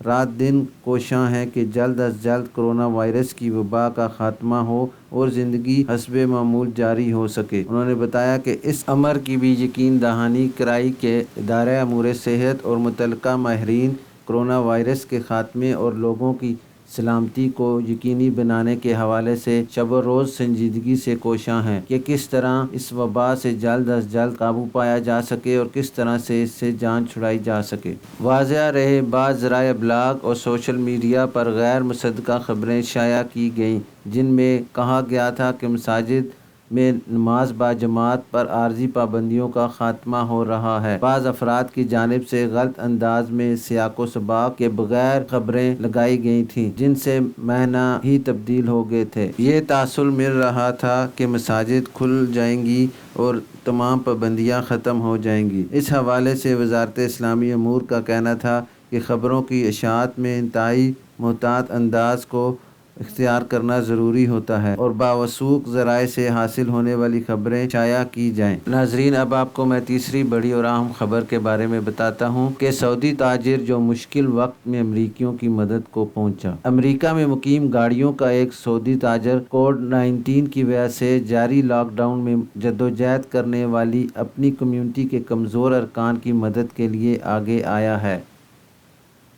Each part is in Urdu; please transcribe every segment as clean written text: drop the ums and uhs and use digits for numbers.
رات دن کوشاں ہیں کہ جلد از جلد کرونا وائرس کی وبا کا خاتمہ ہو اور زندگی حسب معمول جاری ہو سکے۔ انہوں نے بتایا کہ اس امر کی بھی یقین دہانی کرائی کہ ادارہ امور صحت اور متعلقہ ماہرین کرونا وائرس کے خاتمے اور لوگوں کی سلامتی کو یقینی بنانے کے حوالے سے شب و روز سنجیدگی سے کوشاں ہیں کہ کس طرح اس وبا سے جلد از جلد قابو پایا جا سکے اور کس طرح سے اس سے جان چھڑائی جا سکے۔ واضح رہے، بعض ذرائع ابلاغ اور سوشل میڈیا پر غیر مصدقہ خبریں شائع کی گئیں جن میں کہا گیا تھا کہ مساجد میں نماز باجماعت پر عارضی پابندیوں کا خاتمہ ہو رہا ہے۔ بعض افراد کی جانب سے غلط انداز میں سیاق و سباق کے بغیر خبریں لگائی گئی تھیں جن سے معنی ہی تبدیل ہو گئے تھے۔ یہ تاثر مل رہا تھا کہ مساجد کھل جائیں گی اور تمام پابندیاں ختم ہو جائیں گی۔ اس حوالے سے وزارت اسلامی امور کا کہنا تھا کہ خبروں کی اشاعت میں انتہائی محتاط انداز کو اختیار کرنا ضروری ہوتا ہے اور باوثوق ذرائع سے حاصل ہونے والی خبریں شائع کی جائیں۔ ناظرین، اب آپ کو میں تیسری بڑی اور اہم خبر کے بارے میں بتاتا ہوں کہ سعودی تاجر جو مشکل وقت میں امریکیوں کی مدد کو پہنچا۔ امریکہ میں مقیم گاڑیوں کا ایک سعودی تاجر کووڈ-19 کی وجہ سے جاری لاک ڈاؤن میں جدوجہد کرنے والی اپنی کمیونٹی کے کمزور ارکان کی مدد کے لیے آگے آیا ہے۔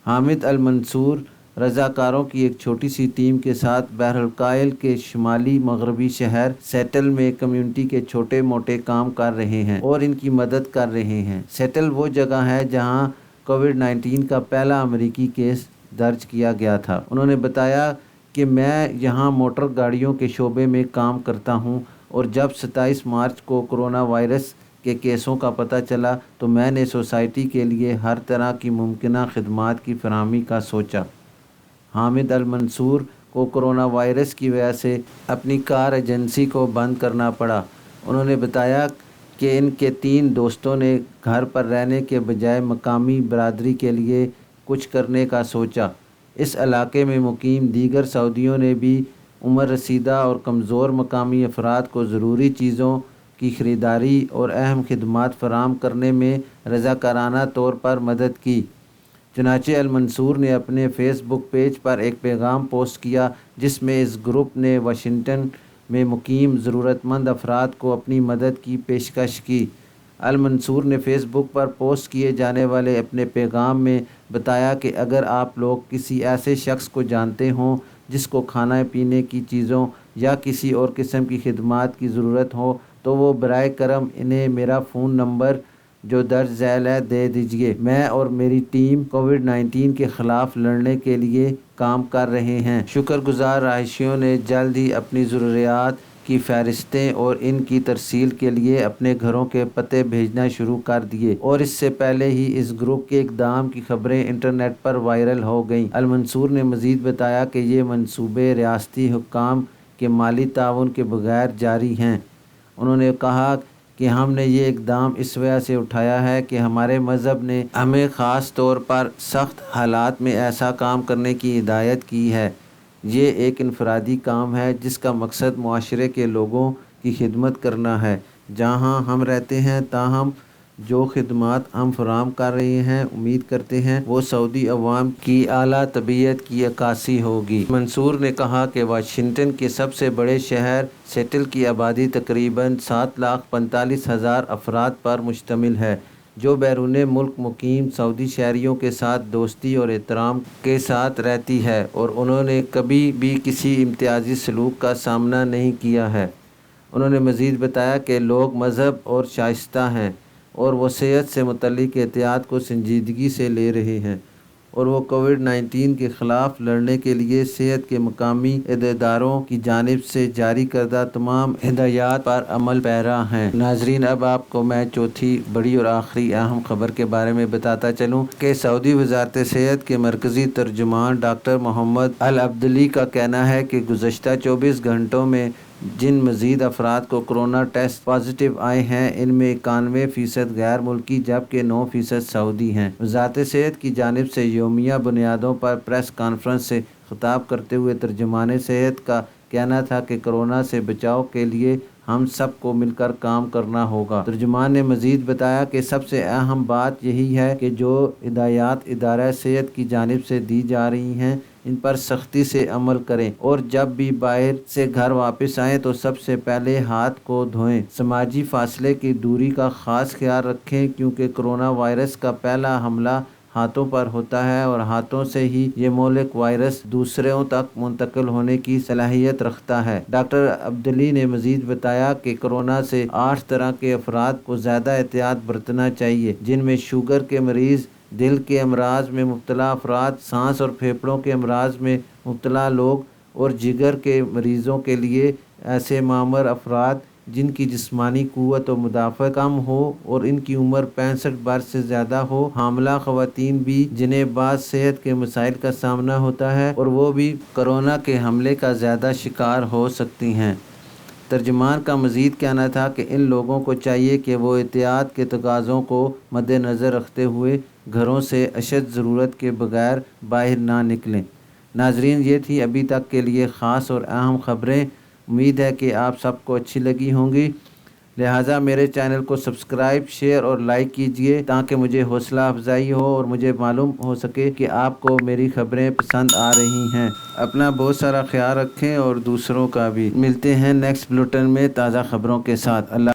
حامد المنصور رضاکاروں کی ایک چھوٹی سی ٹیم کے ساتھ بحر الکاہل کے شمالی مغربی شہر سیٹل میں کمیونٹی کے چھوٹے موٹے کام کر رہے ہیں اور ان کی مدد کر رہے ہیں۔ سیٹل وہ جگہ ہے جہاں کووڈ-19 کا پہلا امریکی کیس درج کیا گیا تھا۔ انہوں نے بتایا کہ میں یہاں موٹر گاڑیوں کے شعبے میں کام کرتا ہوں اور جب 27 مارچ کو کرونا وائرس کے کیسوں کا پتہ چلا تو میں نے سوسائٹی کے لیے ہر طرح کی ممکنہ خدمات کی فراہمی کا سوچا۔ حامد المنصور کو کرونا وائرس کی وجہ سے اپنی کار ایجنسی کو بند کرنا پڑا۔ انہوں نے بتایا کہ ان کے 3 دوستوں نے گھر پر رہنے کے بجائے مقامی برادری کے لیے کچھ کرنے کا سوچا۔ اس علاقے میں مقیم دیگر سعودیوں نے بھی عمر رسیدہ اور کمزور مقامی افراد کو ضروری چیزوں کی خریداری اور اہم خدمات فراہم کرنے میں رضاکارانہ طور پر مدد کی۔ چنانچہ المنصور نے اپنے فیس بک پیج پر ایک پیغام پوسٹ کیا جس میں اس گروپ نے واشنگٹن میں مقیم ضرورت مند افراد کو اپنی مدد کی پیشکش کی۔ المنصور نے فیس بک پر پوسٹ کیے جانے والے اپنے پیغام میں بتایا کہ اگر آپ لوگ کسی ایسے شخص کو جانتے ہوں جس کو کھانا پینے کی چیزوں یا کسی اور قسم کی خدمات کی ضرورت ہو تو وہ براہ کرم انہیں میرا فون نمبر جو درج ذیل ہے دے دیجیے۔ میں اور میری ٹیم کووڈ-19 کے خلاف لڑنے کے لیے کام کر رہے ہیں۔ شکر گزار رہائشیوں نے جلد ہی اپنی ضروریات کی فہرستیں اور ان کی ترسیل کے لیے اپنے گھروں کے پتے بھیجنا شروع کر دیے اور اس سے پہلے ہی اس گروپ کے اقدام کی خبریں انٹرنیٹ پر وائرل ہو گئیں۔ المنصور نے مزید بتایا کہ یہ منصوبے ریاستی حکام کے مالی تعاون کے بغیر جاری ہیں۔ انہوں نے کہا کہ ہم نے یہ اقدام اس وجہ سے اٹھایا ہے کہ ہمارے مذہب نے ہمیں خاص طور پر سخت حالات میں ایسا کام کرنے کی ہدایت کی ہے۔ یہ ایک انفرادی کام ہے جس کا مقصد معاشرے کے لوگوں کی خدمت کرنا ہے جہاں ہم رہتے ہیں، تاہم جو خدمات ہم فراہم کر رہے ہیں امید کرتے ہیں وہ سعودی عوام کی اعلیٰ طبیعت کی عکاسی ہوگی۔ منصور نے کہا کہ واشنگٹن کے سب سے بڑے شہر سیٹل کی آبادی تقریباً 7,45,000 افراد پر مشتمل ہے جو بیرون ملک مقیم سعودی شہریوں کے ساتھ دوستی اور احترام کے ساتھ رہتی ہے اور انہوں نے کبھی بھی کسی امتیازی سلوک کا سامنا نہیں کیا ہے۔ انہوں نے مزید بتایا کہ لوگ مذہب اور شائستہ ہیں اور وہ صحت سے متعلق احتیاط کو سنجیدگی سے لے رہے ہیں اور وہ کووڈ-19 کے خلاف لڑنے کے لیے صحت کے مقامی اداروں کی جانب سے جاری کردہ تمام ہدایات پر عمل پیرا ہیں۔ ناظرین، اب آپ کو میں چوتھی بڑی اور آخری اہم خبر کے بارے میں بتاتا چلوں کہ سعودی وزارت صحت کے مرکزی ترجمان ڈاکٹر محمد العبدلی کا کہنا ہے کہ گزشتہ 24 گھنٹوں میں جن مزید افراد کو کرونا ٹیسٹ پازیٹیو آئے ہیں ان میں 91% غیر ملکی جبکہ 9% سعودی ہیں۔ وزارت صحت کی جانب سے یومیہ بنیادوں پر پریس کانفرنس سے خطاب کرتے ہوئے ترجمان صحت کا کہنا تھا کہ کرونا سے بچاؤ کے لیے ہم سب کو مل کر کام کرنا ہوگا۔ ترجمان نے مزید بتایا کہ سب سے اہم بات یہی ہے کہ جو ہدایات ادارہ صحت کی جانب سے دی جا رہی ہیں ان پر سختی سے عمل کریں اور جب بھی باہر سے گھر واپس آئیں تو سب سے پہلے ہاتھ کو دھوئیں۔ سماجی فاصلے کی دوری کا خاص خیال رکھیں کیونکہ کرونا وائرس کا پہلا حملہ ہاتھوں پر ہوتا ہے اور ہاتھوں سے ہی یہ مہلک وائرس دوسروں تک منتقل ہونے کی صلاحیت رکھتا ہے۔ ڈاکٹر عبدعلی نے مزید بتایا کہ کورونا سے 8 طرح کے افراد کو زیادہ احتیاط برتنا چاہیے، جن میں شوگر کے مریض، دل کے امراض میں مبتلا افراد، سانس اور پھیپھڑوں کے امراض میں مبتلا لوگ اور جگر کے مریضوں کے لیے ایسے معمر افراد جن کی جسمانی قوت و مدافعت کم ہو اور ان کی عمر 65 برس سے زیادہ ہو، حاملہ خواتین بھی جنہیں بعض صحت کے مسائل کا سامنا ہوتا ہے اور وہ بھی کورونا کے حملے کا زیادہ شکار ہو سکتی ہیں۔ ترجمان کا مزید کہنا تھا کہ ان لوگوں کو چاہیے کہ وہ احتیاط کے تقاضوں کو مد نظر رکھتے ہوئے گھروں سے اشد ضرورت کے بغیر باہر نہ نکلیں۔ ناظرین، یہ تھی ابھی تک کے لیے خاص اور اہم خبریں۔ امید ہے کہ آپ سب کو اچھی لگی ہوں گی، لہٰذا میرے چینل کو سبسکرائب، شیئر اور لائک کیجئے تاکہ مجھے حوصلہ افزائی ہو اور مجھے معلوم ہو سکے کہ آپ کو میری خبریں پسند آ رہی ہیں۔ اپنا بہت سارا خیال رکھیں اور دوسروں کا بھی۔ ملتے ہیں نیکسٹ بلیٹن میں تازہ خبروں کے ساتھ۔ اللہ